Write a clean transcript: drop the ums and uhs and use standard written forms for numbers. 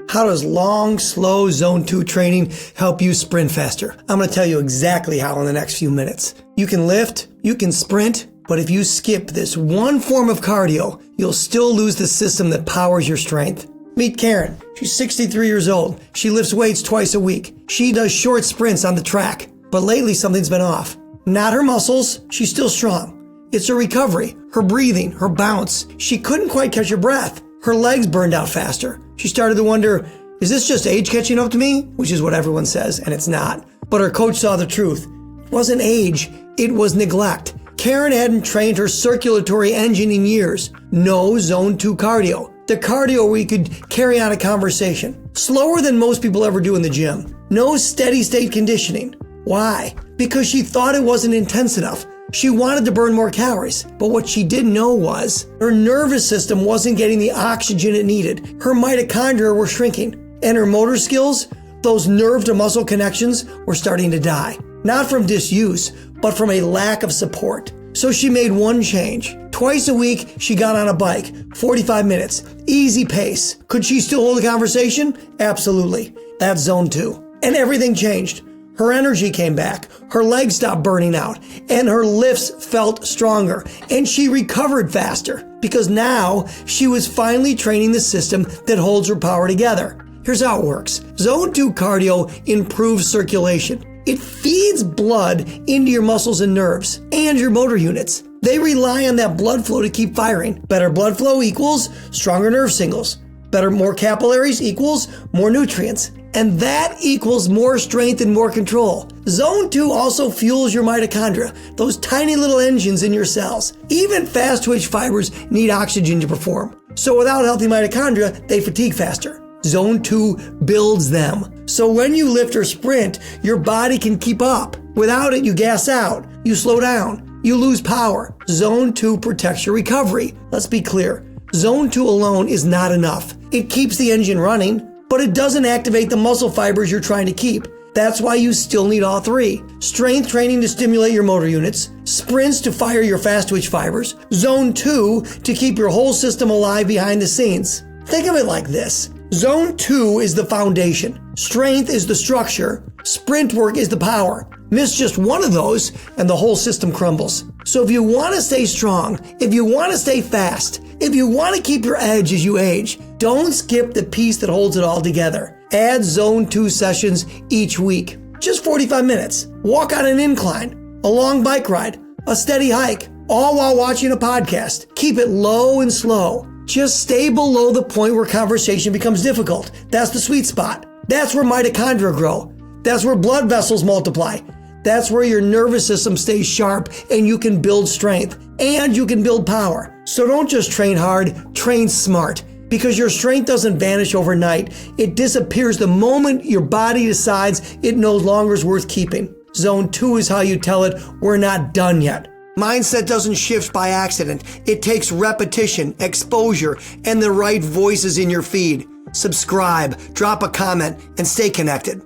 How does long, slow Zone 2 training help you sprint faster? I'm going to tell you exactly how in the next few minutes. You can lift, you can sprint, but if you skip this one form of cardio, you'll still lose the system that powers your strength. Meet Karen. She's 63 years old. She lifts weights twice a week. She does short sprints on the track, but lately something's been off. Not her muscles, she's still strong. It's her recovery, her breathing, her bounce. She couldn't quite catch her breath. Her legs burned out faster. She started to wonder, is this just age catching up to me? Which is what everyone says, and it's not. But her coach saw the truth. It wasn't age, it was neglect. Karen hadn't trained her circulatory engine in years. No Zone 2 cardio. The cardio where you could carry on a conversation. Slower than most people ever do in the gym. No steady state conditioning. Why? Because she thought it wasn't intense enough. She wanted to burn more calories, but what she didn't know was her nervous system wasn't getting the oxygen it needed. Her mitochondria were shrinking, and her motor skills, those nerve to muscle connections, were starting to die. Not from disuse, but from a lack of support. So she made one change. Twice a week, she got on a bike, 45 minutes, easy pace. Could she still hold a conversation? Absolutely. That's Zone 2. And everything changed. Her energy came back, her legs stopped burning out, and her lifts felt stronger, and she recovered faster because now she was finally training the system that holds her power together. Here's how it works. Zone 2 cardio improves circulation. It feeds blood into your muscles and nerves and your motor units. They rely on that blood flow to keep firing. Better blood flow equals stronger nerve signals. More capillaries equals more nutrients. And that equals more strength and more control. Zone 2 also fuels your mitochondria, those tiny little engines in your cells. Even fast-twitch fibers need oxygen to perform. So without healthy mitochondria, they fatigue faster. Zone 2 builds them. So when you lift or sprint, your body can keep up. Without it, you gas out, you slow down, you lose power. Zone 2 protects your recovery. Let's be clear. Zone 2 alone is not enough. It keeps the engine running, but it doesn't activate the muscle fibers you're trying to keep. That's why you still need all three. Strength training to stimulate your motor units, sprints to fire your fast twitch fibers, Zone 2 to keep your whole system alive behind the scenes. Think of it like this. Zone 2 is the foundation. Strength is the structure. Sprint work is the power. Miss just one of those and the whole system crumbles. So if you want to stay strong, if you want to stay fast, if you want to keep your edge as you age, don't skip the piece that holds it all together. Add Zone 2 sessions each week. Just 45 minutes. Walk on an incline, a long bike ride, a steady hike, all while watching a podcast. Keep it low and slow. Just stay below the point where conversation becomes difficult. That's the sweet spot. That's where mitochondria grow. That's where blood vessels multiply. That's where your nervous system stays sharp and you can build strength and you can build power. So don't just train hard, train smart. Because your strength doesn't vanish overnight. It disappears the moment your body decides it no longer is worth keeping. Zone 2 is how you tell it, we're not done yet. Mindset doesn't shift by accident. It takes repetition, exposure, and the right voices in your feed. Subscribe, drop a comment, and stay connected.